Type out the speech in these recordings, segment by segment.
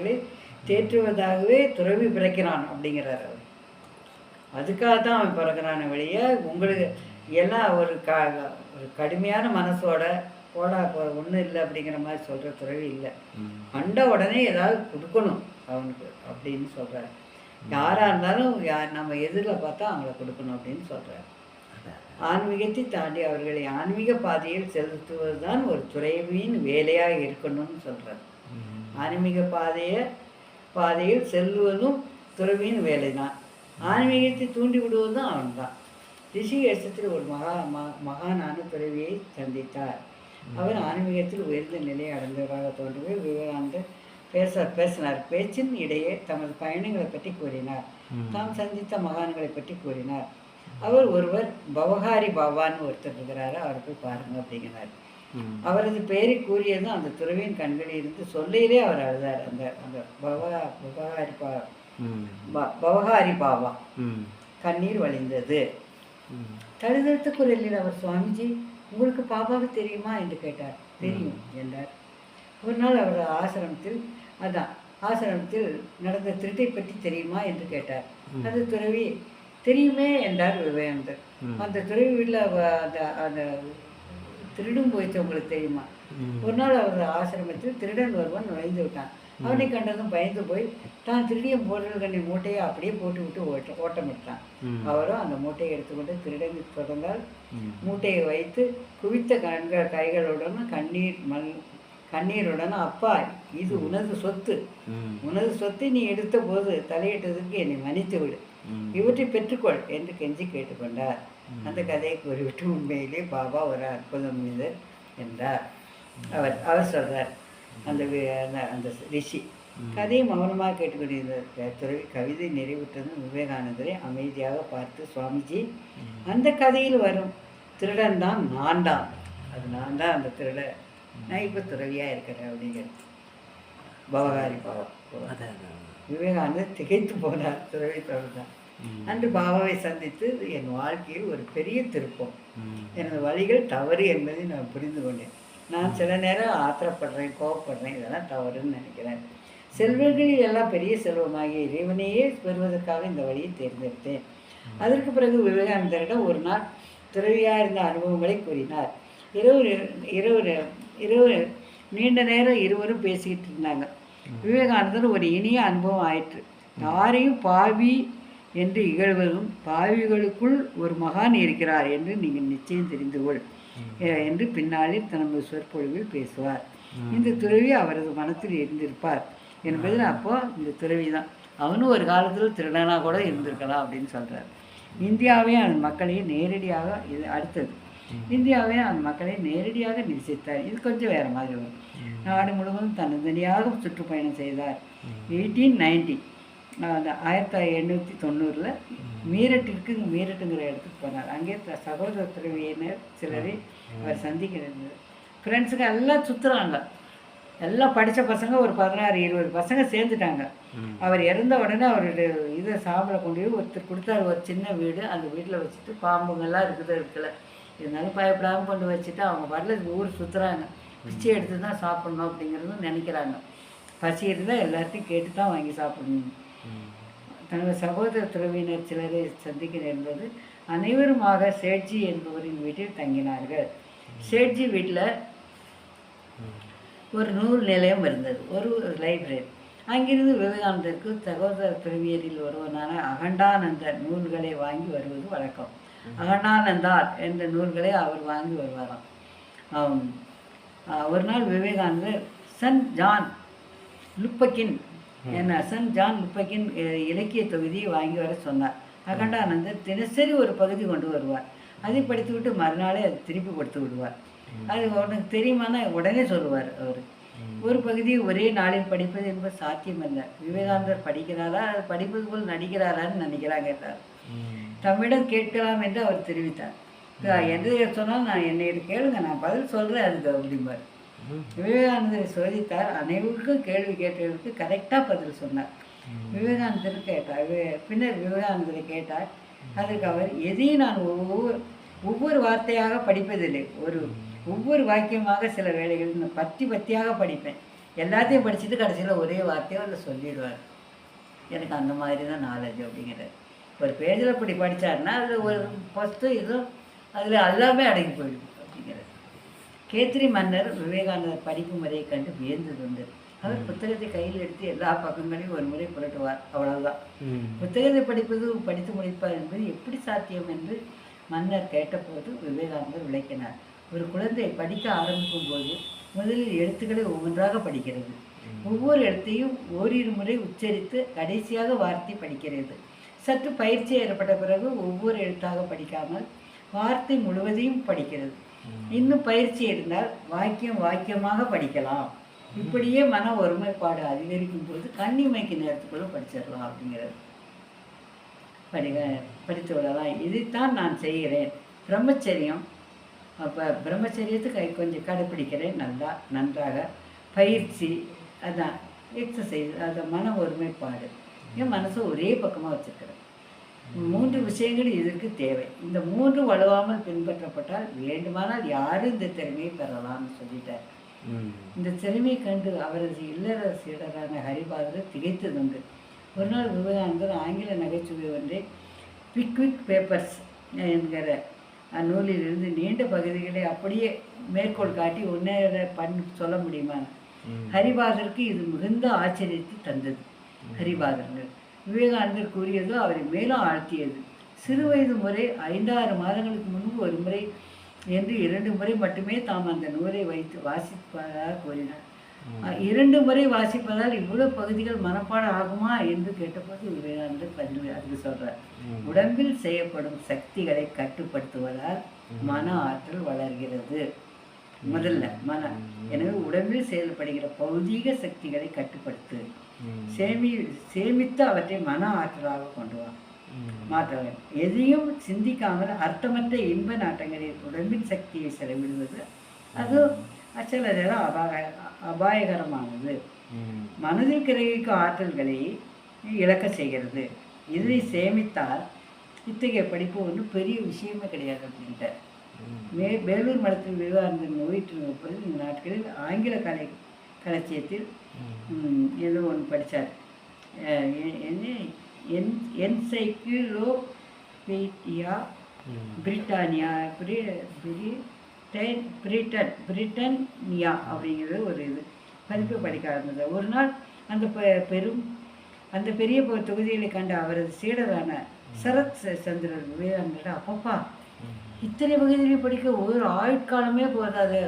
அவர்களை தேற்றுவதாகவே துறவி பிறக்கிறான் அப்படிங்கிறார் அவர். அதுக்காக தான் அவன் பிறக்கிறான வழிய உங்களுக்கு எல்லாம் ஒரு கடுமையான மனசோட போடா ஒன்றும் இல்லை அப்படிங்கிற மாதிரி சொல்கிற துறவி இல்லை. கண்ட உடனே ஏதாவது கொடுக்கணும் அவனுக்கு அப்படின்னு சொல்கிறார். யாராக இருந்தாலும் நம்ம எதிரில் பார்த்தா அவங்கள கொடுக்கணும் அப்படின்னு சொல்கிறார். ஆன்மீகத்தை தாண்டி அவர்களை ஆன்மீக பாதையில் செலுத்துவது தான் ஒரு துறவியின் வேலையாக இருக்கணும்னு சொல்கிறார். ஆன்மீக பாதையில் செல்லுவதும் துறவியின் வேலை தான். ஆன்மீகத்தை தூண்டி விடுவதும் அவன் தான். ரிஷிகேசத்தில் ஒரு மகானான துறவியை சந்தித்தார். அவர் ஆன்மீகத்தில் உயர்ந்த நிலையை அடைந்தவராக தோன்றவே விவேகானந்தர் பேசினார். பேச்சின் இடையே தமது பயணங்களை பற்றி கூறினார். தாம் சந்தித்த மகான்களை பற்றி கூறினார். அவர் ஒருவர் பவஹாரி பாபான்னு ஒருத்தர் இருக்கிறாரு, அவரை போய் பாருங்க அப்படிங்கிறார். அவரது பெயரை கூறியதும் அந்த துறவியின் கண்களில் இருந்து சொல்லையிலே அவர் அழுதார். அந்த அந்த பவஹாரி பாபா கண்ணீர் வழிந்தது. தழுதழுத்த குரலில் அவர், சுவாமிஜி உங்களுக்கு பாபாவை தெரியுமா என்று கேட்டார். தெரியும் என்றார். ஒரு நாள் அவர் ஆசிரமத்தில் நடந்த திருட்டை பற்றி தெரியுமா என்று கேட்டார். அந்த துறவி தெரியுமே என்றார் விவேகானந்தர். அந்த துறவி வீட்டில் அந்த அந்த திருடும் போயிட்டு உங்களுக்கு தெரியுமா? ஒரு நாள் அவர் ஆசிரமத்தில் திருடன் ஒருவன் நுழைந்து விட்டான். அவனை கண்டதும் பயந்து போய் தான் திருடிய பொருள்களை மூட்டையை அப்படியே போட்டு விட்டு ஓட்டமிட்டான். அவரும் அந்த மூட்டையை எடுத்துக்கொண்டு திருடன் தொடர்ந்தால் மூட்டையை வைத்து குவித்த கைகளுடன் கண்ணீருடன், அப்பா இது உனது சொத்தை நீ எடுத்த போது தலையிட்டதுக்கு என்னை மன்னித்து விடு, இவற்றை பெற்றுக்கொள் என்று கெஞ்சி கேட்டுக்கொண்டார். அந்த கதையை கூறிவிட்டு உண்மையிலே பாபா ஒரு அற்புத மனிதர் என்றார். அவர் சொல்றார். அந்த அந்த ரிஷி கதையை மௌனமாக கேட்டுக்கொண்டிருந்த துறவி கவிதை நிறைவுற்றதும் விவேகானந்தரை அமைதியாக பார்த்து, சுவாமிஜி அந்த கதையில் வரும் திருடன் தான் நான் தான், அது நான் தான் அந்த திருடன், நான் இப்போ துறவியாக இருக்கிறேன் அப்படிங்கிறது பவஹாரி பாபா. விவேகானந்தர் திகைத்து போனார். துறவி தொடர்ந்தார். அன்று பாபாவை சந்தித்து என் வாழ்க்கையில் ஒரு பெரிய திருப்பம். எனது வழிகள் தவறு என்பதை நான் புரிந்து கொண்டேன். நான் சில நேரம் ஆத்திரப்படுறேன், கோவப்படுறேன், இதெல்லாம் தவறுன்னு நினைக்கிறேன். செல்வங்களில் எல்லாம் பெரிய செல்வமாகிய இறைவனையே பெறுவதற்காக இந்த வழியை தேர்ந்தெடுத்தேன். அதற்கு பிறகு விவேகானந்தரிடம் ஒரு நாள் துறவியாக இருந்த அனுபவங்களை கூறினார். இரவு நீண்ட நேரம் இருவரும் பேசிக்கிட்டு இருந்தாங்க. விவேகானந்தர் ஒரு இனிய அனுபவம் ஆயிற்று. யாரையும் பாவி என்று இகழ்வதும் பாவிகளுக்குள் ஒரு மகான் இருக்கிறார் என்று நீங்கள் நிச்சயம் தெரிந்து கொள் என்று பின்னாளில் தனது சொற்பொழிவில் பேசுவார். இந்த துறவி அவரது மனத்தில் இருந்திருப்பார் என்பதில் அப்போ இந்த துறவி தான். அவனும் ஒரு காலத்தில் திருடனாக கூட இருந்திருக்கலாம் அப்படின்னு சொல்கிறார். இந்தியாவே அதன் மக்களை நேரடியாக இந்தியாவே அதன் மக்களை நேரடியாக நேசித்தார். இது கொஞ்சம் வேறு மாதிரி வரும். நாடு முழுவதும் தனித்தனியாக சுற்றுப்பயணம் செய்தார். 1890 அந்த 1890 மீரட்டுங்கிற இடத்துக்கு போனார். அங்கே சகோதர துறவியினர் சிலரை அவர் சந்திக்கிறது. ஃப்ரெண்ட்ஸுங்க எல்லாம் சுற்றுறாங்க. எல்லாம் படித்த பசங்க ஒரு 16-20 பசங்க சேர்ந்துட்டாங்க. அவர் இறந்த உடனே அவருடைய இதை சாப்பிட கொண்டு போய் ஒருத்தர் கொடுத்தாரு, ஒரு சின்ன வீடு. அந்த வீட்டில் வச்சுட்டு பாம்புங்கெல்லாம் இருக்குல்ல, இருந்தாலும் பயப்படாமல் கொண்டு வச்சுட்டு அவங்க வரல ஊர் சுற்றுறாங்க. பிச்சை எடுத்து தான் சாப்பிட்ணும் அப்படிங்கிறதும் நினைக்கிறாங்க. பசி இருந்தால் எல்லாத்தையும் கேட்டு தான் வாங்கி சாப்பிடணும். தனது சகோதர துறவியினர் சிலரை சந்திக்க நேர்ந்தது. அனைவருமாக சேட்ஜி என்பவரின் வீட்டில் தங்கினார்கள். சேட்ஜி வீட்டில் ஒரு நூல் நிலையம் இருந்தது, ஒரு லைப்ரரி. அங்கிருந்து விவேகானந்தருக்கு சகோதர துறவியரில் ஒருவனான அகண்டானந்தர் நூல்களை வாங்கி வருவது வழக்கம். அகண்டானந்தார் என்ற நூல்களை அவர் வாங்கி வருவாராம். ஒரு நாள் விவேகானந்தர் சன் ஜான் லுப்பக்கின் இலக்கிய தொகுதியை வாங்கி வர சொன்னார். அகண்டானந்தர் தினசரி ஒரு பகுதி கொண்டு வருவார். அதை படித்துவிட்டு மறுநாளே அது திருப்பி கொடுத்து விடுவார். அது உனக்கு தெரியுமானா உடனே சொல்லுவார். அவர் ஒரு பகுதியை ஒரே நாளில் படிப்பது என்பது சாத்தியமல்ல. விவேகானந்தர் படிக்கிறாரா, அது படிப்பது போல் நடிக்கிறாரான்னு நினைக்கிறாங்க என்றார். தம்மிடம் கேட்கலாம் என்று அவர் தெரிவித்தார். எது சொன்னால் நான் என்னை கேளுங்க, நான் பதில் சொல்கிறேன் அதுக்கு அப்படிம்பார். விவேகானந்தரை சோதித்தார். அனைவருக்கும் கேள்வி கேட்டவர்களுக்கு கரெக்டாக பதில் சொன்னார். விவேகானந்தர் கேட்டார். பின்னர் விவேகானந்தரை கேட்டார். அதற்கு அவர், எதையும் நான் ஒவ்வொரு வார்த்தையாக படிப்பதில்லை, ஒவ்வொரு வாக்கியமாக சில வேளைகளில் பத்தியாக படிப்பேன். எல்லாத்தையும் படிச்சுட்டு கடைசியில் ஒரே வார்த்தையோ இல்லை சொல்லிடுவார். எனக்கு அந்த மாதிரி தான் நாலேஜ் அப்படிங்கிறது. ஒரு பேஜில் இப்படி படித்தாருன்னா அதில் ஒரு ஃபஸ்ட்டு இதுவும் அதில் எல்லாமே அடங்கி போயிடுது அப்படிங்கிறது. கேத்திரி மன்னர் விவேகானந்தர் படிப்பு முறையை கண்டு வியந்தது உண்டு. அவர் புத்தகத்தை கையில் எடுத்து எல்லா பக்கங்களையும் ஒரு முறை புரட்டுவார், அவ்வளவுதான். புத்தகத்தை படித்து முடிப்பார் என்பது எப்படி சாத்தியம் என்று மன்னர் கேட்டபோது விவேகானந்தர் விளக்கினார். ஒரு குழந்தை படிக்க ஆரம்பிக்கும் போது முதலில் எழுத்துக்களை ஒவ்வொன்றாக படிக்கிறது. ஒவ்வொரு எழுத்தையும் ஓரிரு முறை உச்சரித்து கடைசியாக வார்த்தை படிக்கிறது. சற்று பயிற்சி ஏற்பட்ட பிறகு ஒவ்வொரு எழுத்தாக படிக்காமல் வார்த்தை முழுவதையும் படிக்கிறது. இன்னும் பயிற்சி இருந்தால் வாக்கியமாக படிக்கலாம். இப்படியே மன ஒருமைப்பாடு அதிகரிக்கும் போது கண்ணிமைக்கு நேரத்துக்குள்ள படிச்சிடலாம் அப்படிங்கிறது. படித்து விடலாம். இதைத்தான் நான் செய்கிறேன். பிரம்மச்சரியம். அப்போ பிரம்மச்சரியத்தை கொஞ்சம் கடைப்பிடிக்கிறேன். நன்றாக பயிற்சி, அதான் எக்ஸசைஸ், அது மன ஒருமைப்பாடு. என் மனசை ஒரே பக்கமாக வச்சுருக்கிறேன். 3 விஷயங்கள் இதற்கு தேவை. இந்த 3 வலுவாமல் பின்பற்றப்பட்டால் வேண்டுமானால் யாரும் இந்த திறமையை பெறலாம்னு சொல்லிட்டார். இந்த திறமையை கண்டு அவரது இல்லற சீடரான ஹரிபாதர் திகைத்ததுண்டு. ஒரு நாள் விவேகானந்தர் ஆங்கில நகைச்சுவை ஒன்றை பிக்விக் பேப்பர்ஸ் என்கிற அந்நூலிலிருந்து நீண்ட பகுதிகளை அப்படியே மேற்கோள் காட்டி சொல்ல முடியுமா? ஹரிபாதருக்கு இது மிகுந்த ஆச்சரியத்தை தந்தது. ஹரிபாதர்கள் விவேகானந்தர் கூறியதோ அவரை மேலும் ஆழ்த்தியது. சிறு வயது முறை 5-6 மாதங்களுக்கு முன்பு ஒரு முறை என்று 2 முறை மட்டுமே தாம் அந்த நூலை வைத்து வாசிப்பதாக கூறினார். 2 முறை வாசிப்பதால் இவ்வளவு பகுதிகள் மனப்பாடம் ஆகுமா என்று கேட்டபோது விவேகானந்தர் பதில் அதுக்கு சொல்றார். உடம்பில் செய்யப்படும் சக்திகளை கட்டுப்படுத்துவதால் மன ஆற்றல் வளர்கிறது. முதல்ல மனம். எனவே உடம்பில் செயல்படுகிற பௌதீக சக்திகளை கட்டுப்படுத்து, சேமித்து அவற்றை மன ஆற்றலாக கொண்டு மாற்ற வேண்டும். எதையும் சிந்திக்காமல் அர்த்தமற்ற இன்ப நாட்டங்களில் உடம்பின் சக்தியை செலவிடுவது அது சில நேரம் அபாயகரமானது. மனதில் கிரகிக்கும் ஆற்றல்களை இழக்க செய்கிறது. இதை சேமித்தால் இத்தகைய படிப்பு ஒன்றும் பெரிய விஷயமே கிடையாது அப்படின்ட்டு வேலூர் மடத்தில் விவேகானந்தர் நோயிட்டு பொழுது இந்த நாட்களில் ஆங்கில கலட்சியத்தில் ஏதோ ஒன்று படித்தார். என்சைக்ளோபீடியா பிரிட்டானியா பிரிட்டன்னியா அப்படிங்கிறது ஒரு இது பதிப்பு படிக்க ஆரம்பித்தது. ஒரு நாள் அந்த பெரிய தொகுதிகளை கண்ட அவரது சீடரான சரத் சந்திரன் விவேகானந்தர், அப்பப்பா இத்தனை பகுதியிலையும் படிக்க ஒரு ஆயுட்காலமே போதாது,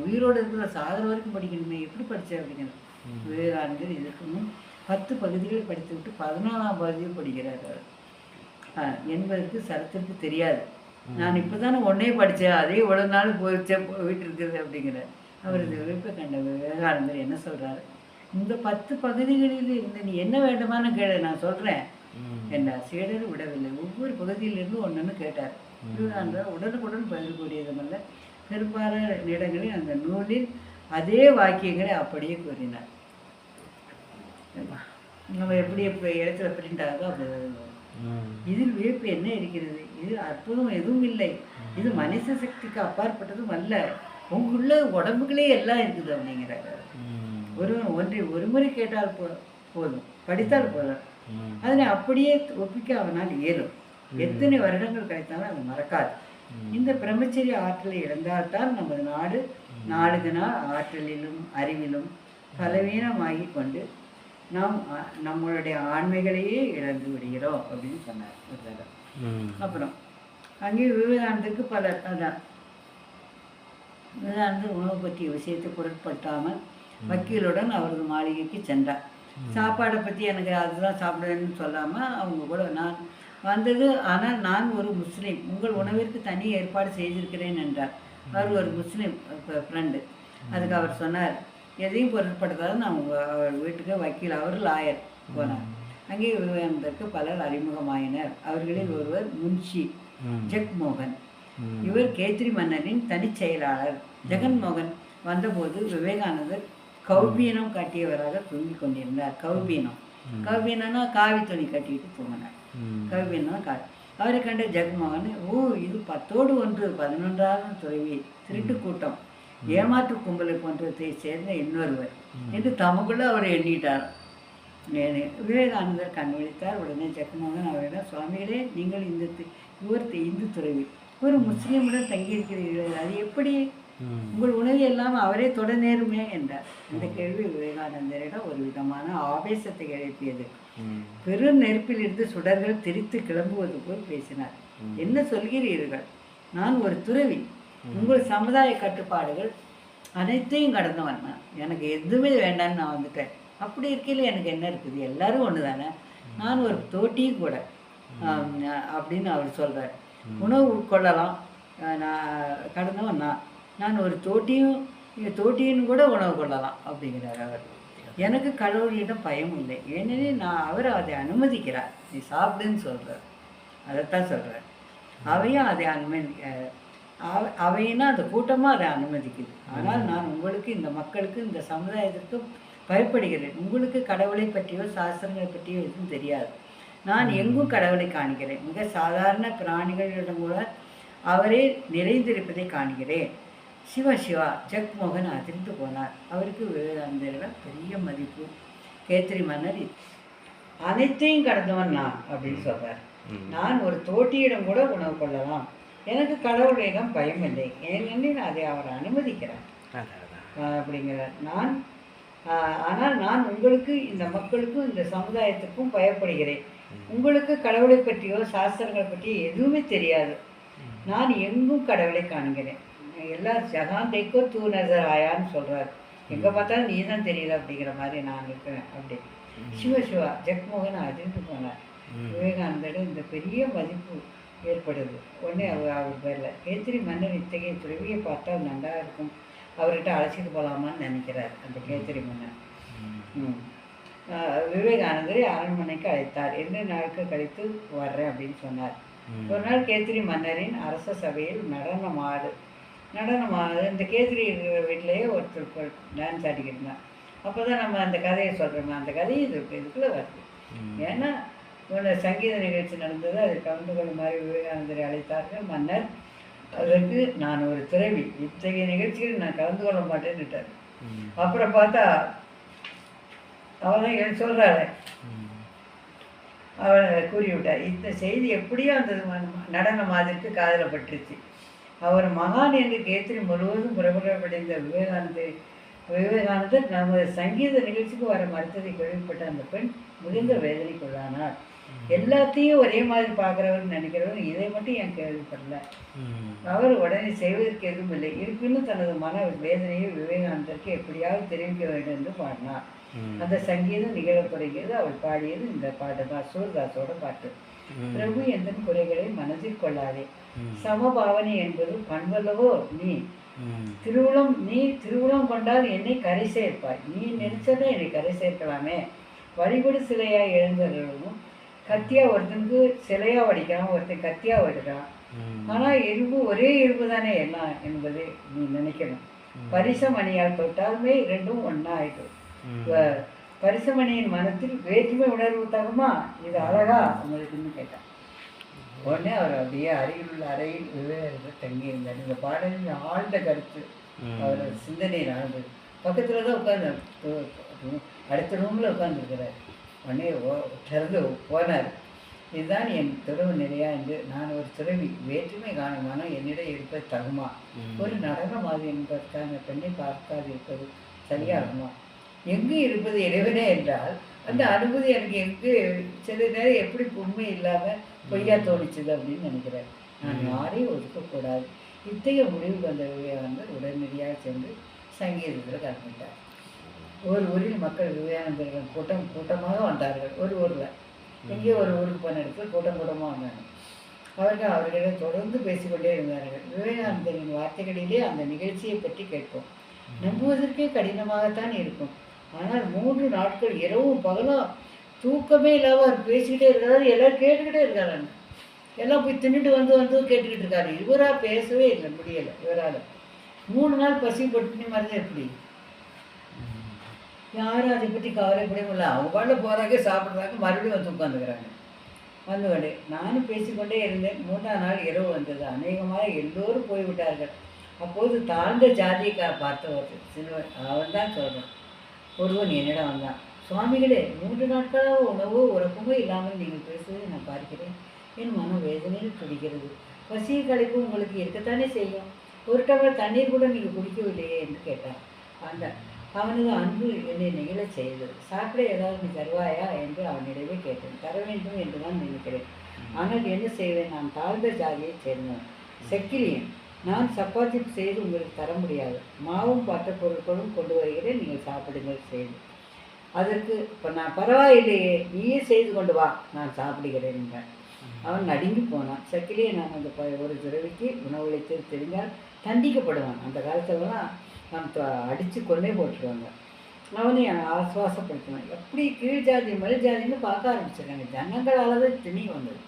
உயிரோடு இருக்கிற சாகர வரைக்கும் படிக்கணுமே, எப்படி படித்தேன் அப்படிங்கிறது. விவேகானந்தர் இதற்கு முன் 10 பகுதிகளை படித்து விட்டு 14ஆம் பகுதியில் படிக்கிறார் என்பதற்கு சரத்திற்கு தெரியாது. நான் இப்போ தானே ஒன்றே படித்தேன், அதே இவ்வளோ நாள் போயிட்டு இருக்குது அப்படிங்கிறார். அவரது விழிப்பை கண்ட விவேகானந்தர் என்ன சொல்கிறாரு, இந்த 10 பகுதிகளில் இருந்து நீ என்ன வேண்டுமான கேளு, நான் சொல்கிறேன் என்றார். சீடர் விடவில்லை. ஒவ்வொரு பகுதியிலிருந்து ஒன்று கேட்டார். விவேகானந்தர் உடனுக்குடன் பதில் கூடியதுமல்ல, பெரும்பாலான இடங்களில் அந்த நூலில் அதே வாக்கியங்களை அப்படியே கூறினார். நம்ம எப்படி இப்போ இடத்துல பிரிண்ட் ஆகுதோ அப்படி. இதில் வியப்பு என்ன இருக்கிறது? இது அற்புதம் எதுவும் இல்லை. இது மனித சக்திக்கு அப்பாற்பட்டதும் அல்ல. உங்களுள்ள உடம்புகளே எல்லாம் இருக்குது அப்படிங்கிறார். ஒரு முறை கேட்டால் போதும், படித்தால் போதும், அதனை அப்படியே ஒப்பிக்க அவனால் இயலும். எத்தனை வருடங்கள் கிடைத்தாலும் அது மறக்காது. இந்த பிரம்மச்சரிய ஆற்றலை இழந்தால்தான் நமது நாளுக்கு நாள் ஆற்றலிலும் அறிவிலும் பலவீனமாகி கொண்டு நாம் நம்மளுடைய ஆண்மைகளையே இழந்து விடுகிறோம் அப்படின்னு சொன்னார் ஒரு தடவை. அப்புறம் அங்கே விவேகானந்தருக்கு அதான் விவேகானந்தர் உணவு பற்றிய விஷயத்தை பொருட்படுத்தாமல் வக்கீலுடன் அவரது மாளிகைக்கு சென்றார். சாப்பாடை பற்றி எனக்கு அதுதான் சாப்பிடுவேன்னு சொல்லாமல் அவங்க கூட நான் வந்தது, ஆனால் நான் ஒரு முஸ்லீம், உங்கள் உணவிற்கு தனி ஏற்பாடு செய்திருக்கிறேன் என்றார். அவர் ஒரு முஸ்லீம் ஃப்ரெண்டு. அதுக்கு அவர் சொன்னார், எதையும் பொருட்படுத்தாத நான் அவர் வீட்டுக்கு வக்கீல், அவர் லாயர் போனார். அங்கே விவேகானந்தருக்கு பலர் அறிமுகமாயினர். அவர்களில் ஒருவர் முன்ஷி ஜெக்மோகன். இவர் கேத்ரி மன்னரின் தனிச் செயலாளர். ஜெகன்மோகன் வந்தபோது விவேகானந்தர் கௌபீனம் காட்டியவராக தூங்கிக் கொண்டிருந்தார். கௌபீனம்னா காவி துணி கட்டிட்டு தூங்கினார். கௌபீனம் அவரை கண்ட ஜெகன்மோகன், இது 10ஓடு 1 11ஆவது துறவி, திருட்டு கூட்டம், ஏமாற்று கும்பலை போன்றதை சேர்ந்த இன்னொருவர் என்று தமக்குள்ளே அவர் எண்ணிட்டார். விவேகானந்தர் கண் விழித்தார். உடனே ஜெகமோகன் அவரிடம், சுவாமிகளே, நீங்கள் இவர் இந்து துறவி, ஒரு முஸ்லீமுடன் தங்கியிருக்கிறீர்கள், அது எப்படி? உங்கள் உணவு எல்லாம் அவரே தொட நேருமே என்றார். இந்த கேள்வி விவேகானந்தரிடம் ஒரு விதமான ஆவேசத்தை எழுப்பியது. பெரும் நெருப்பிலிருந்து சுடர்கள் திரித்து கிளம்புவது போல் பேசினார். என்ன சொல்கிறீர்கள்? நான் ஒரு துறவி. உங்கள் சமுதாய கட்டுப்பாடுகள் அனைத்தையும் கடந்தவன். எனக்கு எதுவுமே வேண்டான்னு நான் வந்துட்டேன். அப்படி இருக்கையில் எனக்கு என்ன இருக்குது? எல்லாரும் ஒன்று தானே. நான் ஒரு தோட்டியும் கூட அப்படின்னு அவர் சொல்கிறார். உணவு உட்கொள்ளலாம், நான் கடந்தவன் நான் ஒரு தோட்டியும் கூட உணவு கொள்ளலாம் அப்படிங்கிறார் அவர். எனக்கு கடவுளிடம் பயம் இல்லை, ஏனெனில் அவர் அதை அனுமதிக்கிறார். நீ சாப்பிடுன்னு சொல்கிறார், அதைத்தான் சொல்கிறார். அவையும் அதை அவையினா அந்த கூட்டமாக அதை அனுமதிக்குது. ஆனால் நான் உங்களுக்கு, இந்த மக்களுக்கு, இந்த சமுதாயத்திற்கு பயப்படுகிறேன். உங்களுக்கு கடவுளை பற்றியோ சாஸ்திரங்களை பற்றியோ எதுவும் தெரியாது. நான் எங்கும் கடவுளை காண்கிறேன். மிக சாதாரண பிராணிகளிடம் கூட அவரே நிறைந்திருப்பதை காண்கிறேன். சிவா ஜெகமோகன் அதிர்ந்து போனார். அவருக்கு விவேகானந்தரிடம் பெரிய மதிப்பு. கேத்திரி மன்னர் அனைத்தையும் கடந்தவன் நான் அப்படின்னு சொல்றார். நான் ஒரு தோட்டியிடம் கூட உணவு கொள்ளலாம், எனக்கு கடவுளிடம் பயம் இல்லை, ஏனெனில் அதை அவர் அனுமதிக்கிறார் அப்படிங்கிறார். ஆனால் நான் உங்களுக்கு, இந்த மக்களுக்கும், இந்த சமுதாயத்துக்கும் பயப்படுகிறேன். உங்களுக்கு கடவுளை பற்றியோ சாஸ்திரங்களை பற்றியோ எதுவுமே தெரியாது. நான் எங்கும் கடவுளை காண்கிறேன். எல்லாம் ஜகான் தேக்கோ தூ நசர் ஆயான்னு சொல்கிறார். எங்கே பார்த்தாலும் நீ தான் தெரியல அப்படிங்கிற மாதிரி நான் இருக்கிறேன் அப்படி. சிவா ஜெகமோகன் அதிர்ந்து போனார். விவேகானந்தரிடம் இந்த பெரிய மதிப்பு ஏற்படுது. உடனே அவர் பேரில் கேத்திரி மன்னர் இத்தகைய துறவியை பார்த்தால் நல்லா இருக்கும், அவர்கிட்ட அழைச்சிட்டு போகலாமான்னு நினைக்கிறார் அந்த கேத்திரி மன்னர். விவேகானந்தரை அரண்மனைக்கு அழைத்தார். 2 நாட்கள் கழித்து வர்றேன் அப்படின்னு சொன்னார். ஒரு நாள் கேத்திரி மன்னரின் அரச சபையில் நடனமாடு. இந்த கேத்திரி இருக்கிற வீட்டிலேயே ஒருத்தர் டான்ஸ் ஆடிக்கிட்டு இருந்தான். அப்போ தான் நம்ம அந்த கதையை சொல்கிறோமே, அந்த கதையை இதுக்குள்ளே வருது. ஏன்னா சங்கீத நிகழ்ச்சி நடந்தது, அது கலந்து கொள்ளுமாறு விவேகானந்தரை அழைத்தார்கள். மன்னர் அதற்கு, நான் ஒரு துறவி, இத்தகைய நிகழ்ச்சிகள் நான் கலந்து கொள்ள மாட்டேன்னுட்டார். அப்புறம் பார்த்தா அவன் தான் சொல்கிறாள், அவன் கூறிவிட்டார். இந்த செய்தி எப்படியோ அந்த நடன மாதிரிக்கு காதில் பட்டுருச்சு. அவர் மகான் என்று கேத்திரி முழுவதும் புறப்படப்படைந்த விவேகானந்தர் நமது சங்கீத நிகழ்ச்சிக்கு வர மறுத்ததை கேள்விப்பட்ட அந்த பெண் மிகுந்த வேதனைக்குள்ளானார். எல்லாத்தையும் ஒரே மாதிரி பார்க்குறவர்னு நினைக்கிறவர் இதை மட்டும் என் கேள்விப்படல. அவர் உடனே செய்வதற்கு எதுவும் இல்லை. இருப்பினும் தனது மன வேதனையை விவேகானந்தருக்கு எப்படியாவது தெரிவிக்க வேண்டும் என்று பாடினார். அந்த சங்கீதம் நிகழத் தொடங்கியது. அவள் பாடியது இந்த பாட்டு தான், சூர்தாஸோட பாட்டு. பிரபு எந்தன் குறைகளை மனதில் கொள்ளாதே, சமபாவனை என்பது பண்பல்லவோ நீ திருவுளம் கொண்டால் என்னை கரை சேர்ப்பாய். நீ நினைச்சதை என்னை கரை சேர்க்கலாமே. வழிபடு சிலையா எழுந்தவர்களும் கத்தியா, ஒருத்தனுக்கு சிலையா வடிக்கலாம், ஒருத்தன் கத்தியா வடிக்கலாம். ஆனால் ஒரே இரும்பு தானே எல்லாம் என்பது நீ நினைக்கணும். பரிசமணியால் தொட்டாலுமே 2ம் ஒன்றா ஆயிடும். பரிசமணியின் மனத்தில் வேற்றுமை உணர்வு தகுமா? இது அழகா உங்களுக்குன்னு கேட்டான். உடனே அவர் அப்படியே அருகிலுள்ள அறையில் விவேகானந்தர் தங்கியிருந்தார். இந்த பாடலின் ஆழ்ந்த கருத்து அவர் சிந்தனையில் ஆழ்ந்தது. பக்கத்தில் தான் உட்காந்து, அடுத்த ரூமில் உட்காந்துருக்கிறார். உடனே திறந்து போனார். இதுதான் என் துறவு நிலையா என்று. நான் ஒரு துறவி, வேற்றுமை காணும் மனம் என்னிடம் இருப்பது தகுமா? ஒரு நடனமாது என்பதற்கான பெண்ணை பார்க்காது இருப்பது சரியாகுமா? எங்கு இருப்பது இறைவனே என்றால் அந்த அனுமதி எனக்கு எங்கு சில நேரம் எப்படி உண்மை இல்லாமல் பொய்யா தோணிச்சுது அப்படின்னு நினைக்கிறேன். நான் யாரையும் ஒதுக்கக்கூடாது. இத்தகைய முடிவுக்கு வந்த விவேகானந்தர் உடனடியாக சென்று சங்கீதத்தில் கலந்துட்டார். ஒரு ஊரில் மக்கள் விவேகானந்தர்கள் கூட்டமாக வந்தார்கள். ஒரு ஊரில் எங்கேயோ ஒரு ஊருக்கு போன இடத்துல கூட்டமாக வந்தாங்க. அவர்களிடம் தொடர்ந்து பேசிக்கொண்டே இருந்தார்கள். விவேகானந்தரின் வார்த்தைகளிலே அந்த நிகழ்ச்சியை பற்றி கேட்போம். நம்புவதற்கே கடினமாகத்தான் இருக்கும். ஆனால் 3 நாட்கள் இரவும் பகலும் தூக்கமே இல்லாமல் அவர் பேசிக்கிட்டே இருக்காரு. எல்லோரும் கேட்டுக்கிட்டே இருக்காரு. எல்லாம் போய் தின்னுட்டு வந்து கேட்டுக்கிட்டு இருக்காரு. இவராக பேசவே இல்லை, முடியலை இவரால். 3 நாள் பசி பட்டினி மாதிரி தான். எப்படி யாரும் அதை பற்றி கவலைப்படவே இல்லை. அவங்க போகிறாங்க, சாப்பிட்றாங்க, மறுபடியும் வந்து உட்காந்துக்கிறாங்க. வந்துகொண்டே நானும் பேசிக்கொண்டே இருந்தேன். 3ஆம் நாள் இரவு வந்தது. அநேகமாக எல்லோரும் போய்விட்டார்கள். அப்போது தாழ்ந்த ஜாதியை பார்த்தவர் சிறுவன், அவன் தான் சொல்கிறான். ஒருவன் என்னிடம் வந்தான். சுவாமிகளே, 3 நாட்களாக உணவோ உறக்கமோ இல்லாமல் நீங்கள் பேசுவதை நான் பார்க்கிறேன். என் மனம் வேதனையில் துடிக்கிறது. பசி களைப்பு உங்களுக்கு இருக்கத்தானே செய்யும். ஒரு டம்ளர் தண்ணீர் கூட நீங்கள் குடிக்கவில்லையே என்று கேட்டான். அந்த அவனது அன்பு என்னை நெகிழச் செய்தது. சாப்பிட ஏதாவது நீ தருவாயா என்று அவனிடவே கேட்டேன். தர வேண்டும் என்று தான் நினைக்கிறேன். ஆனால் என்ன செய்வேன்? நான் தாழ்ந்த ஜாதியைச் சேர்ந்தவன், செக்கிலியன். நான் சப்பாத்தி செய்து உங்களுக்கு தர முடியாது. மாவும் பற்ற பொருட்களும் கொண்டு வருகிறேன், நீங்கள் சாப்பிடுங்கள் செய்து. அதற்கு இப்போ நான் பரவாயில்லையே, நீயே செய்து கொண்டு வா, நான் சாப்பிடுகிறேன் என்றான். அவன் நடுங்கி போனான். செக்கிலியே நான் அந்த ஒரு துறவிக்கு உணவளித்து தெரிந்தால் தண்டிக்கப்படுவான். அந்த காலத்துலலாம் நான் அடித்து கொண்டே போட்டுருவாங்க. அவனை ஆசுவாசப்படுத்தினான். எப்படி கீழ் ஜாதி மேல் ஜாதின்னு பார்க்க ஆரம்பிச்சிருக்காங்க. ஜனங்களால் தான் திணி வந்தது.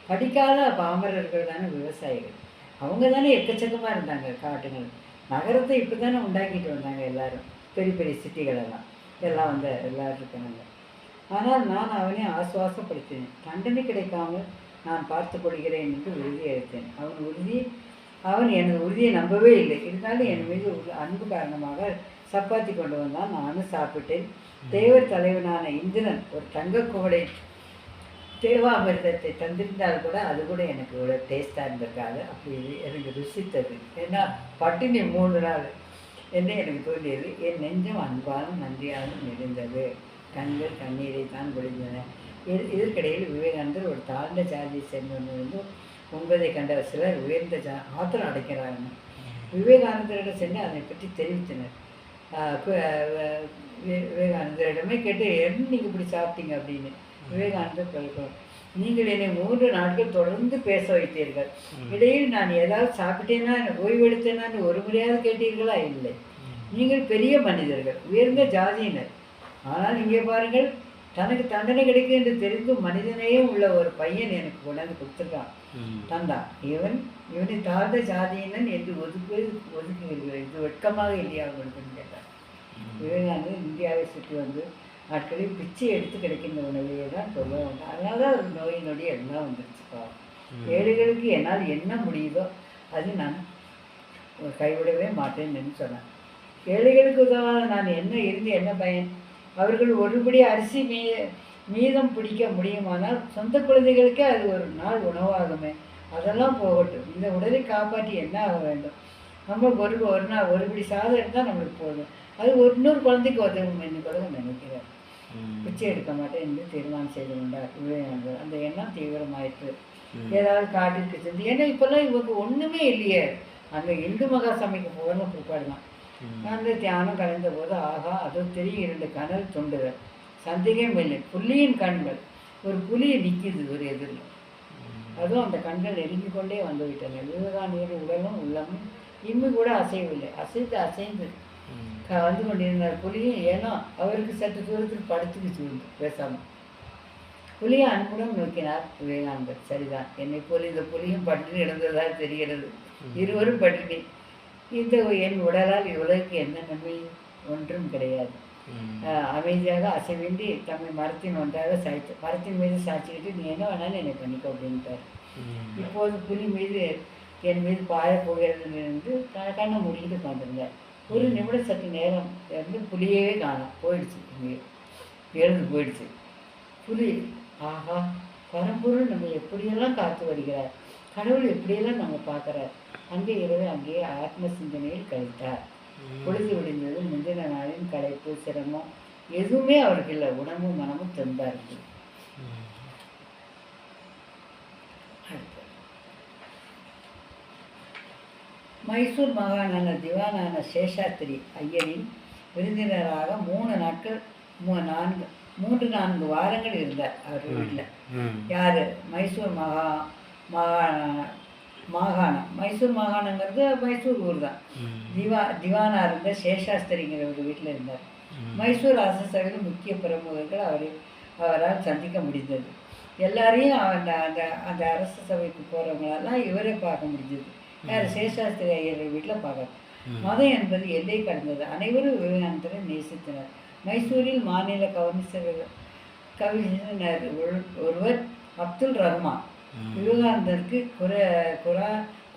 படிக்காத பாமரர்கள் தானே விவசாயிகள். அவங்க தானே எக்கச்சக்கமாக இருந்தாங்க. காட்டுங்கள் நகரத்தை இப்போ தானே உண்டாக்கிட்டு வந்தாங்க எல்லாரும். பெரிய பெரிய சிட்டிகளெல்லாம் எல்லாம் வந்து எல்லோரும் இருக்கிறாங்க. ஆனால் நான் அவனை ஆசுவாசப்படுத்தினேன். தண்டனை கிடைக்காமல் நான் பார்த்து கொள்கிறேன் என்று உறுதி அளித்தேன். அவன் எனது உறுதியை நம்பவே இல்லை. இருந்தாலும் என் மீது அன்பு காரணமாக சப்பாத்தி கொண்டு வந்தான். நானும் சாப்பிட்டேன். தேவர் தலைவனான இந்திரன் ஒரு தங்க குவளை தேவாமிர்தத்தை தந்திருந்தால் கூட அது கூட எனக்கு இவ்வளோ டேஸ்ட்டாக இருந்திருக்காது. அப்படி எனக்கு ருசித்தது. ஏன்னா பட்டினி 3 நாள் என்று எனக்கு தோன்றியது. என் நெஞ்சம் அன்பாலும் நன்றியாலும் நிறைந்தது. கண்கள் கண்ணீரை தான் பொழிந்தன. இதற்கிடையில் விவேகானந்தர் ஒரு தாழ்ந்த ஜாதியை சேர்ந்தவர்கள் வந்து உண்பதை கண்ட சிலர் உயர்ந்த ஆத்திரம் அடைக்கிறாங்க. விவேகானந்தரிடம் சென்று அதை பற்றி தெரிவித்தனர். விவேகானந்தரிடமே கேட்டு என்ன நீங்கள் இப்படி சாப்பிட்டீங்க அப்படின்னு. விவேகானந்தர் சொல்கிறோம், நீங்கள் என்னை 3 நாட்கள் தொடர்ந்து பேச வைத்தீர்கள். இடையில் நான் ஏதாவது சாப்பிட்டேன்னா ஓய்வெடுத்தேனான்னு ஒரு முறையாவது கேட்டீர்களா? இல்லை. நீங்கள் பெரிய மனிதர்கள், உயர்ந்த ஜாதியினர். ஆனால் இங்கே பாருங்கள், தனக்கு தண்டனை கிடைக்கும் என்று தெரிந்து மனிதனையே உள்ள ஒரு பையன் எனக்கு கொண்டாந்து கொடுத்துருக்கான், தந்தான். இவனை தாழ்ந்த ஜாதியினன் என்று ஒதுக்குகிறீர்கள். இது வெட்கமாக இல்லையா உங்களுக்குன்னு கேட்டார். விவேகானந்தர் இந்தியாவை சுற்றி வந்து நாட்களில் பிச்சை எடுத்து கிடைக்கின்ற உணவையே தான் சொல்லுவாங்க. அதனால தான் ஒரு நோய் நொடி எல்லாம் வந்துருச்சுப்பா. ஏழைகளுக்கு என்னால் என்ன முடியுதோ அது நான் கைவிடவே மாட்டேன்னு சொன்னேன். ஏழைகளுக்கு உதவாத நான் என்ன இருந்து என்ன பயன்? அவர்கள் ஒருபடி அரிசி மீதம் பிடிக்க முடியுமானால் சொந்த குழந்தைகளுக்கே அது ஒரு நாள் உணவாகுமே. அதெல்லாம் போகட்டும். இந்த உடலை காப்பாற்றி என்ன ஆக வேண்டும்? நம்ம ஒரு நாள் ஒருபடி சாதம் இருந்தால் நம்மளுக்கு போதும். அது இன்னொரு குழந்தைக்கு உதவும் என்று கூட நினைக்கிறேன். பிச்சை எடுக்க மாட்டேன் என்று தீர்மானம் செய்து கொண்டார் விவேகானந்தர். அந்த எண்ணம் தீவிரமாயிற்று. ஏதாவது காட்டிற்கு சென்று, ஏன்னா இப்போல்லாம் இவங்க ஒன்றுமே இல்லையே. அங்கே இந்து மகா சபைக்கு போகணும் பிற்பாடு தான். அந்த தியானம் கலைந்த போது ஆகா, அது தெரிய 2 கனல் துண்டுகள், சந்தேகம் இல்லை, புலியின் கண்கள். ஒரு புலியை நிற்கிது ஒரு எதிரில். அதுவும் அந்த கண்கள் நெருங்கி கொண்டே வந்து விட்டன. விவேகானந்தர் உடலும் உள்ளமும் இம்மி கூட அசையவில்லை. அசைந்து வந்து கொண்டிருந்தார். புலியும் ஏனோ அவருக்கு சற்று தூரத்தில் படுத்துக்கிச்சு பேசாமல். புலியை அன்புடன் நோக்கினார் விவேகானந்தர். சரிதான், என்னை போல் இந்த புலியும் பட்டினி இழந்ததாக தெரிகிறது. இருவரும் பட்டினி. இந்த என் உடலால் இவ்வுலகுக்கு என்ன நன்மை? ஒன்றும் கிடையாது. அமைதியாக அசைவின்றி தம்மை மரத்தின் ஒன்றாக மரத்தின் மீது சாய்ச்சிக்கிட்டு நீ என்ன வேணாலும் என்னை பண்ணிக்கோ அப்படின்ட்டார். இப்போது புலி மீது என் மீது பாயப்போகிறது என்று கண்ணை மூடிக்கிட்டு உட்காந்துருந்தார். ஒரு நிமிடம் சற்று நேரம் இருந்து புலியவே காணும் போயிடுச்சு. இங்கே எழுந்து போயிடுச்சு புலி. ஆஹா, பரம்பொருள் நம்ம எப்படியெல்லாம் காத்து வருகிறார், கடவுள் எப்படியெல்லாம் நம்ம பார்க்குறார். அங்கே இரவு அங்கேயே ஆத்ம சிந்தனையில் கழித்தார். பொழுது விடிந்தது. முந்தின நாளின் களைப்பு சிரமம் எதுவுமே அவருக்கு இல்லை. உணவும் மனமும் தெம்பா இருக்கு. மைசூர் மாகாண திவானான சேஷாத்திரி ஐயரின் விருந்தினராக 3-4 வாரங்கள் இருந்தார் அவர் வீட்டில். யார்? மைசூர் மாகாணம். மைசூர் மாகாணங்கிறது மைசூர் ஊர் தான். திவானா இருந்த சேஷாஸ்திரிங்கிற ஒரு வீட்டில் இருந்தார். மைசூர் அரச சபையில் முக்கிய பிரமுகர்கள் அவரால் சந்திக்க முடிந்தது. எல்லாரையும் அந்த அரச சபைக்கு போகிறவங்களெல்லாம் இவரே பார்க்க முடிஞ்சது. யார்? சேஷாஸ்திரி ஐயர் வீட்டில் பார்க்க. மதம் என்பது எல்லை கடந்தது. அனைவரும் விவேகானந்தரை நேசித்தனர். மைசூரில் மாநில கவிஞர் ஒருவர் அப்துல் ரஹ்மான் விவேகானந்தருக்கு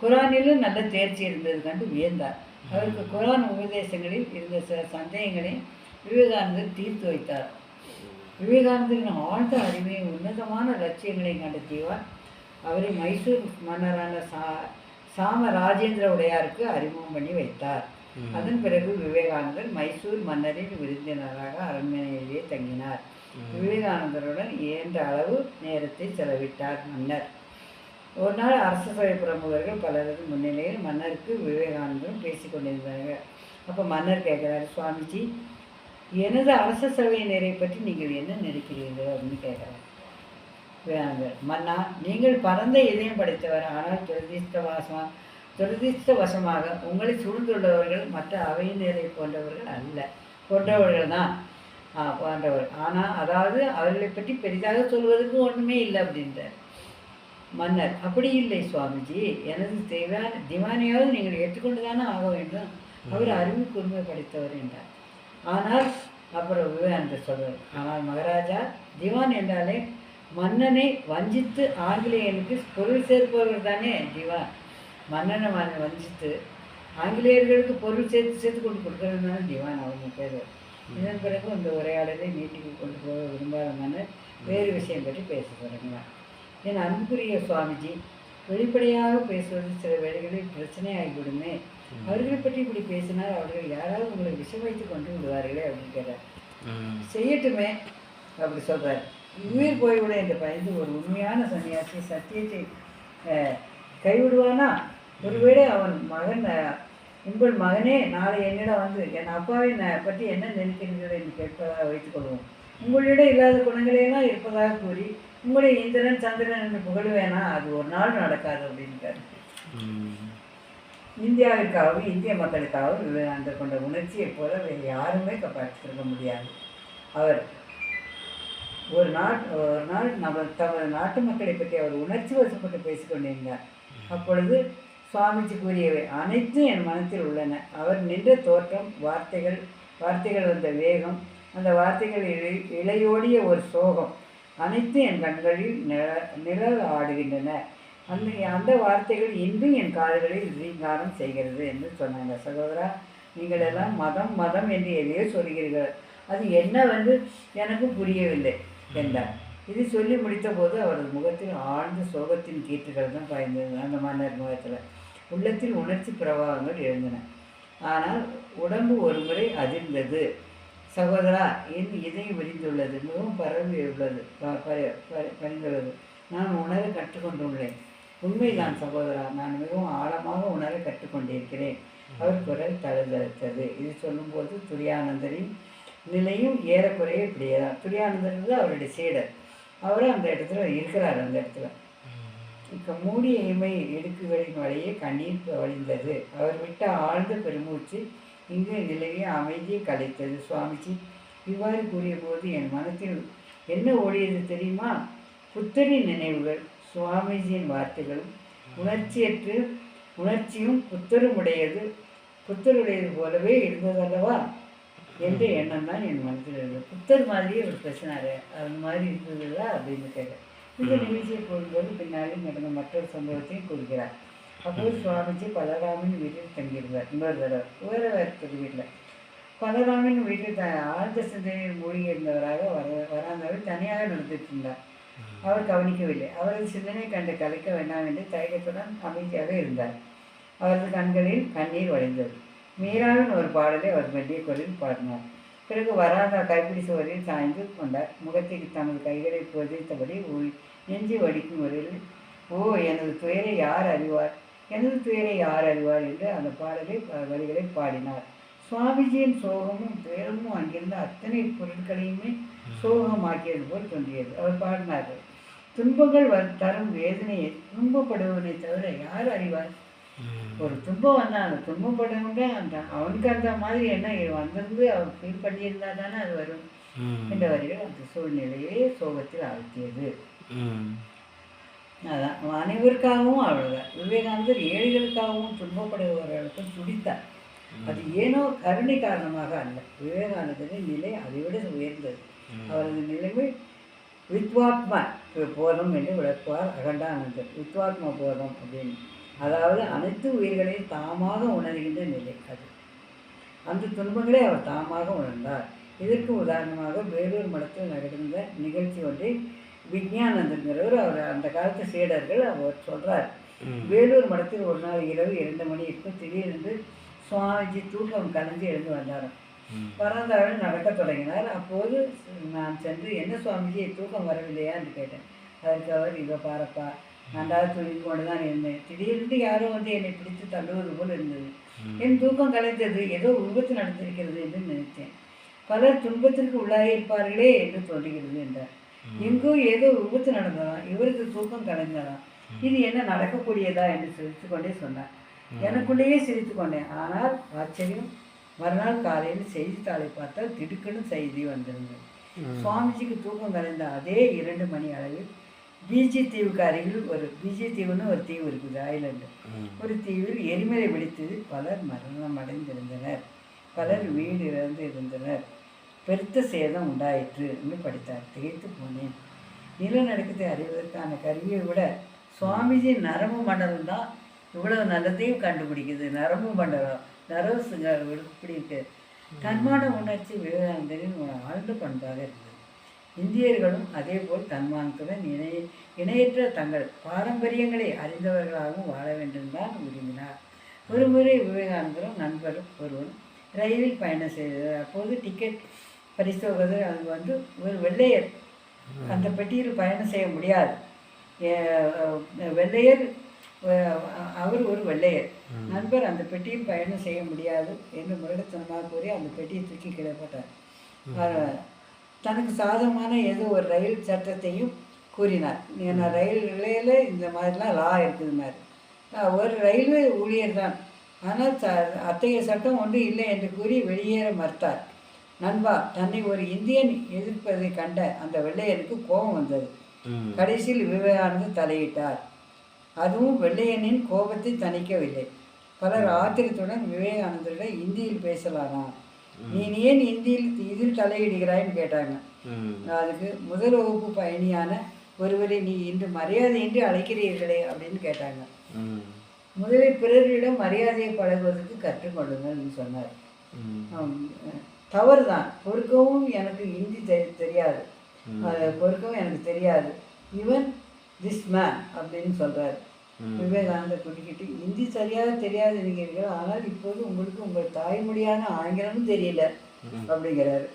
குரானிலும் நல்ல தேர்ச்சி இருந்தது கண்டு வியந்தார். அவருக்கு குரான் உபதேசங்களில் இருந்த சில சந்தேகங்களை விவேகானந்தர் தீர்த்து வைத்தார். விவேகானந்தரின் ஆழ்ந்த அறிவையும் உன்னதமான லட்சியங்களையும் கண்ட திவான் அவரை மைசூர் மன்னரான சாம ராஜேந்திர உடையாருக்கு அறிமுகம் பண்ணி வைத்தார். அதன் பிறகு விவேகானந்தர் மைசூர் மன்னரின் விருந்தினராக அரண்மனையிலேயே தங்கினார். விவேகானந்தருடன் இயன்ற அளவு நேரத்தை செலவிட்டார் மன்னர். ஒரு நாள் அரசு சபை பிரமுகர்கள் பலரது முன்னிலையில் மன்னருக்கு விவேகானந்தரும் பேசிக்கொண்டிருந்தாங்க. அப்போ மன்னர் கேட்குறாரு, சுவாமிஜி, எனது அரச சபையினரை பற்றி நீங்கள் என்ன நினைக்கிறீர்கள் அப்படின்னு கேட்குறாரு. விவேகானந்தர், மன்னா, நீங்கள் பரந்த இதயம் படைத்தவர். ஆனால் துரதிர்ஷ்டவசமாக உங்களை சூழ்ந்துள்ளவர்கள் மற்ற அவையினரை போன்றவர்கள் தான் போன்றவர்கள். ஆனால் அதாவது அவர்களை பற்றி பெரிதாக சொல்வதற்கு ஒன்றுமே இல்லை அப்படின்றார் மன்னர். அப்படி இல்லை சுவாமிஜி, எனது திவானையாவது நீங்கள் ஏற்றுக்கொண்டு தானே ஆக வேண்டும். அவர் அறிவு கூர்மை படைத்தவர் என்றார். ஆனால் அப்புறம் விவேகானந்தர் சொல்வார், ஆனால் மகாராஜா, திவான் என்றாலே மன்னனை வஞ்சித்து ஆங்கிலேயனுக்கு பொருள் சேர்ப்பவர்கள் தானே திவான். மன்னனை வஞ்சித்து ஆங்கிலேயர்களுக்கு பொருள் சேர்த்து கொண்டு கொடுக்கறது தானே திவான் அவங்க பேர். இதன் பிறகு இந்த உரையாடலை நீட்டிக்கு கொண்டு போக விரும்பாத மன்னர் வேறு விஷயம் பற்றி பேச தொடங்கினார். என் அன்புக்குரிய சுவாமிஜி, வெளிப்படையாக பேசுவது சில வேளைகளில் பிரச்சனை ஆகிவிடுமே. அவர்களை பற்றி இப்படி பேசினால் அவர்கள் யாராவது உங்களை விஷம் வைத்து கொண்டு விடுவார்களே அப்படின்னு கேட்டார். செய்யட்டுமே அப்படி சொல்கிறார். உயிர் போய்விட என்று பயந்து ஒரு உண்மையான சன்னியாசி சத்தியத்தை கைவிடுவானா? ஒருவேளை அவன் மகன், உங்கள் மகனே நாளை என்னிடம் வந்து என் அப்பாவை பற்றி என்ன நினைக்கிறீர்கள் என்று கேட்பதாக வைத்துக்கொள்வோம். உங்களிடம் இல்லாத குணங்களெல்லாம் இருப்பதாக கூறி உங்களுடைய இந்திரன் சந்திரன் என்று புகழுவேனா? அது ஒரு நாள் நடக்காது அப்படின்ட்டார். இந்தியாவிற்காகவும் இந்திய மக்களுக்காகவும் விவேகானந்தர் கொண்ட உணர்ச்சியை போல வேறு யாருமே காப்பாற்றிருக்க முடியாது. அவர் ஒரு நாள் தமது நாட்டு மக்களை பற்றி அவர் உணர்ச்சி வசப்பட்டு பேசிக்கொண்டிருந்தார். அப்பொழுது சுவாமிஜி கூறியவை அனைத்தும் என் மனத்தில் உள்ளன. அவர் நின்ற தோற்றம், வார்த்தைகள் வந்த வேகம், அந்த வார்த்தைகள் இழையோடிய ஒரு சோகம் அனைத்தும் என் கண்களில் நிழல் ஆடுகின்றன. அந்த வார்த்தைகள் இன்றும் என் காதுகளில் ரீங்காரம் செய்கிறது என்று சொன்னாங்க. சகோதரா, நீங்கள் எல்லாம் மதம் என்று எதையோ சொல்கிறீர்கள், அது என்னவென்று எனக்கு புரியவில்லை என்றார். இது சொல்லி முடித்த போது அவரது முகத்தில் ஆழ்ந்த சோகத்தின் கீற்றுகள் தான் பாய்ந்தது. அந்த மன்னர் முகத்தில் உள்ளத்தில் உணர்ச்சி பிரவாகங்கள் எழுந்தன. ஆனால் உடம்பு ஒரு முறை அதிர்ந்தது. சகோதரா, என் இதயம் விரிந்துள்ளது, மிகவும் பறிந்துள்ளது. நான் உணர கற்றுக்கொண்டுள்ளேன். உண்மைதான் சகோதரா, நான் மிகவும் ஆழமாக உணர கற்றுக்கொண்டிருக்கிறேன். அவர் குரல் தழுதழுத்தது. இது சொல்லும்போது துரியானந்தரின் நிலையும் ஏறக்குறைய இப்படியேதான். துரியானந்தர் அவருடைய சீடர். அவரும் அந்த இடத்துல இருக்கிறார். அந்த இடத்துல மூடிய இமை இடுக்குகளின் வழியே கண்ணீர் வழிந்தது. அவர் விட்ட ஆழ்ந்த பெருமூச்சு இங்கு நிலையை அமைதியை கலைத்தது. சுவாமிஜி இவ்வாறு கூறிய போது என் மனத்தில் என்ன ஓடியது தெரியுமா? புத்தரின் நினைவுகள், சுவாமிஜியின் வார்த்தைகளும் உணர்ச்சியும் புத்தருடையது போலவே இருந்ததல்லவா என்ற எண்ணம் தான் என் மனத்தில் இருந்தது. புத்தர் மாதிரியே ஒரு பேசினார், அது மாதிரி இருந்ததுதா அப்படின்னு கேட்டேன். இந்த நிகழ்ச்சியை போகும்போது பின்னாடி நடந்த மற்றொரு சம்பவத்தையும் கூறுகிறார். அப்போது சுவாமிஜி பலராமின் வீட்டில் தங்கியிருந்தார். இன்னொரு தடவை வேறு வீட்டில் பலராமின் வீட்டில் ஆழ்ந்த சிந்தனையில் மூழ்கி இருந்தவராக வராந்தவர் தனியாக நடந்துட்டு இருந்தார். அவர் கவனிக்கவில்லை. அவரது சிந்தனை கண்டு கலைக்க வேண்டாம் என்று தயக்கத்துடன் அமைதியாக இருந்தார். அவரது கண்களில் கண்ணீர் வழிந்தது. மீராவின் ஒரு பாடலை அவர் மெல்லிய குரலில் பாடினார். பிறகு வராந்தா கைப்பிடி சுவரில் சாய்ந்து கொண்டார். முகத்தில் தமது கைகளை புதைத்தபடி நெஞ்சு வடிக்கும் முறையில், ஓ எனது துயரை யார் அறிவார் என்று அந்த வரிகளை பாடினார். சுவாமிஜியின் சோகமும் துயரமும் அங்கிருந்த அத்தனை பொருட்களையுமே சோகமாக்கியது போல் தோன்றியது. அவர் பாடினார்கள், துன்பங்கள் தரும் வேதனையை துன்பப்படுவதை தவிர யார் அறிவார்? ஒரு துன்பம் வந்தால் அந்த துன்பப்படுவங்க அவனுக்கு அந்த மாதிரி என்ன வந்திருந்து அவன் ஃபீல் பண்ணியிருந்தா தானே அது வரும் என்ற வரிகள் அந்த சூழ்நிலையே சோகத்தில் ஆழ்த்தியது. அதான் அனைவருக்காகவும் அவ்வளோதான். விவேகானந்தர் ஏழைகளுக்காகவும் துன்பப்படுபவர்களுக்கும் துடித்தார். அது ஏனோ கருணை காரணமாக அல்ல. விவேகானந்தரின் நிலை அதைவிட உயர்ந்தது. அவரது நிலைமை வித்வாத்மா போதம் என்று விளக்குவார் அகண்டானந்தர். வித்வாத்மா போதம் அப்படின்னு, அதாவது அனைத்து உயிர்களையும் தாமாக உணர்கின்ற நிலை. அது அந்த துன்பங்களை அவர் தாமாக உணர்ந்தார். இதற்கு உதாரணமாக வேலூர் மடத்தில் நடந்த நிகழ்ச்சி ஒன்றை விஞ்ஞானந்தங்கிறவர் அவர் அந்த காலத்து சீடர்கள் அவர் சொல்கிறார். வேலூர் மடத்தில் ஒரு நாள் இரவு 2 மணி இருக்கும் திடீரென்று சுவாமிஜி தூக்கம் கலைஞ்சு எழுந்து வந்தாராம். பறந்தாலும் நடக்க தொடங்கினார். அப்போது நான் சென்று, என்ன சுவாமிஜி தூக்கம் வரவில்லையா என்று கேட்டேன். அதற்கு அவர், இதோ பாரப்பா, நன்றாக தூங்கி கொண்டு தான் இருந்தேன். திடீரென்று யாரோ வந்து என்னை பிடித்து தள்ளுவது போல் இருந்தது. என் தூக்கம் கலைந்தது, ஏதோ விபத்து நடந்திருக்கிறது என்று நினைத்தேன். பலர் துன்பத்திற்கு உள்ளாகியிருப்பார்களே என்று தோன்றுகிறது என்றார். எங்கோ ஏதோ விபத்து நடந்ததாம், இவருக்கு தூக்கம் கலைந்ததாம். இது என்ன நடக்கக்கூடியதா என்று சிரித்து கொண்டே சொன்னார். எனக்குள்ளேயே சிரித்து கொண்டேன். ஆனால் ஆச்சரியம், மறுநாள் காலையில் செய்தித்தாளை பார்த்தால் திடுக்குன்னு செய்தி வந்திருந்தது. சுவாமிஜிக்கு தூக்கம் கலைந்த அதே 2 மணி அளவில் பிஜி தீவுக்கு அருகில் பிஜி தீவுன்னு ஒரு தீவு இருக்குது, ஐலண்டு. ஒரு தீவில் எரிமலை வெடித்தது. பலர் மரணம் அடைந்திருந்தனர், பலர் வீடு இழந்து இருந்தனர், பெருத்த சேதம் உண்டாயிற்றுன்னு படித்தார். திகைத்து போனேன். நிலநடுக்கத்தை அறிவதற்கான கருவியை விட சுவாமிஜி நரம்பு மண்டலம் தான் இவ்வளவு நல்லதையும் கண்டுபிடிக்குது. நரம்பு மண்டலம், நரவுசுங்க இப்படி இருக்கு. தன்மான உணர்ச்சி விவேகானந்தரின் ஆழ்ந்த பண்பாக இருந்தது. இந்தியர்களும் அதேபோல் தன்மானத்துடன் இணையற்ற தங்கள் பாரம்பரியங்களை அறிந்தவர்களாகவும் வாழ வேண்டும் தான் விரும்பினார். ஒருமுறை விவேகானந்தரும் நண்பரும் ஒருவரும் ரயிலில் பயணம் செய்தார். அப்போது டிக்கெட் பரிசோதகர் அது வந்து ஒரு வெள்ளையர் அந்த பெட்டியில் பயணம் செய்ய முடியாது. வெள்ளையர், அவர் ஒரு வெள்ளையர் நண்பர் அந்த பெட்டியில் பயணம் செய்ய முடியாது என்று முரடத்தனமாக கூறி அந்த பெட்டியை தூக்கி கீழே போட்டார். தனக்கு சாதகமான ஏதோ ஒரு ரயில் சட்டத்தையும் கூறினார். நான் ரயில்களில் இந்த மாதிரிலாம் லா இருக்குதுன்னாரு. ஒரு ரயில்வே ஊழியர் தான், ஆனால் அத்தகைய சட்டம் ஒன்று இல்லை என்று கூறி வெளியேற மறுத்தார். நண்பா, தன்னை ஒரு இந்தியன் எதிர்ப்பதை கண்ட அந்த வெள்ளையனுக்கு கோபம் வந்தது. கடைசியில் விவேகானந்தர் தலையிட்டார். அதுவும் வெள்ளையனின் கோபத்தை தணிக்கவில்லை. பலர் ஆத்திரத்துடன் விவேகானந்தரிடம் இந்தியில் பேசலானான். நீ ஏன் இதில் தலையிடுகிறாய்ன்னு கேட்டாங்க. அதுக்கு முதல் வகுப்பு பயணியான ஒருவரை நீ இன்று மரியாதையின்றி அழைக்கிறீர்களே அப்படின்னு கேட்டாங்க. முதலில் பிறரிடம் மரியாதையை பழகுவதற்கு கற்றுக்கொள்ளுங்கள்னு சொன்னார். தவறு தான், பொறுக்கவும் எனக்கு இந்தி தெரியாது, பொறுக்கவும் எனக்கு தெரியாது, இவன் திஸ் மேன் அப்படின்னு சொல்கிறார். விவேகானந்தர் குடிக்கிட்டு, இந்தி சரியாக தெரியாது இருக்கிறீர்கள், ஆனால் இப்போது உங்களுக்கு உங்கள் தாய்மொழியான ஆங்கிலமும் தெரியல அப்படிங்கிறாரு.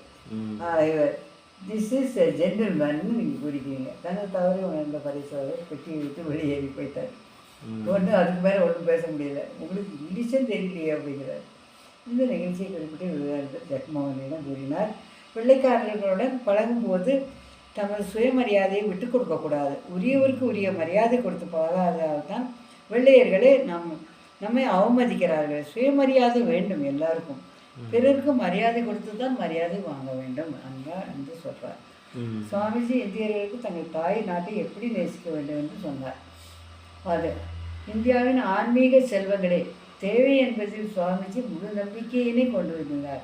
திஸ் இஸ் எ ஜென்டில்மேன்னு நீங்கள் குடிக்கிறீங்க. தனது தவறு உணர்ந்த பரிசோதர் பெட்டியை விட்டு வெளியேறி போயிட்டார். ஒன்றும் அதுக்கு மேலே ஒன்றும் பேச முடியல. உங்களுக்கு இங்கிலீஷும் தெரியலையே அப்படிங்கிறார். இந்த நிகழ்ச்சியை குறிப்பிட்டு விவேகானந்தர் ஜெகன்மோகனிடம் கூறினார். வெள்ளைக்காரர்களுடன் பழகும்போது தமது சுயமரியாதையை விட்டு கொடுக்கக்கூடாது. உரியவருக்கு உரிய மரியாதை கொடுத்து பழகாததால் தான் வெள்ளையர்களே நம்மை அவமதிக்கிறார்கள். சுயமரியாதை வேண்டும் எல்லாருக்கும். பிறருக்கு மரியாதை கொடுத்து தான் மரியாதை வாங்க வேண்டும் என்று சொல்கிறார். சுவாமிஜி இந்தியர்களுக்கு தங்கள் தாய் நாட்டை எப்படி நேசிக்க வேண்டும் என்று சொன்னார். அது இந்தியாவின் ஆன்மீக செல்வங்களே தேவை என்பதில் சுவாமிஜி முழு நம்பிக்கையினை கொண்டு வந்தார்.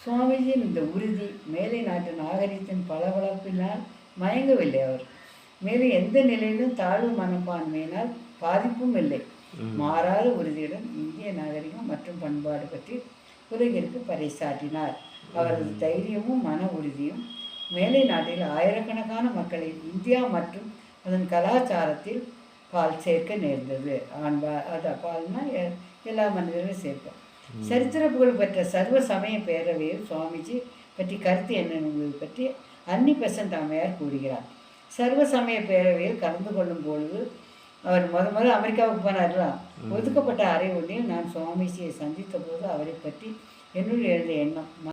சுவாமிஜியின் இந்த உறுதி மேலை நாட்டு நாகரிகத்தின் பளபளப்பினால் மயங்கவில்லை. அவர் மேலும் எந்த நிலையிலும் தாழ்வு மனப்பான்மையினால் பாதிப்பும் இல்லை. மாறாத உறுதியுடன் இந்திய நாகரிகம் மற்றும் பண்பாடு பற்றி உலகிற்கு பறைசாற்றினார். அவரது தைரியமும் மன உறுதியும் மேலை நாட்டில் ஆயிரக்கணக்கான மக்களை இந்தியா மற்றும் அதன் கலாச்சாரத்தில் பால் சேர்க்க நேர்ந்தது. அது பால்னா எல்லா மனிதர்களும் சேர்ப்போம். சரித்திர புகழ் பெற்ற சர்வ சமய பேரவையில் சுவாமிஜி பற்றி கருத்து என்ன என்பது பற்றி அன்னி பெசன்ட் அம்மையார் கூறுகிறார். சர்வ சமய பேரவையில் கலந்து கொள்ளும் பொழுது அவர் முதல் அமெரிக்காவுக்கு போனார்லாம். ஒதுக்கப்பட்ட அறை ஒன்றில் நான் சுவாமிஜியை சந்தித்த போது அவரை பற்றி என்னுள் எழுந்த எண்ணம்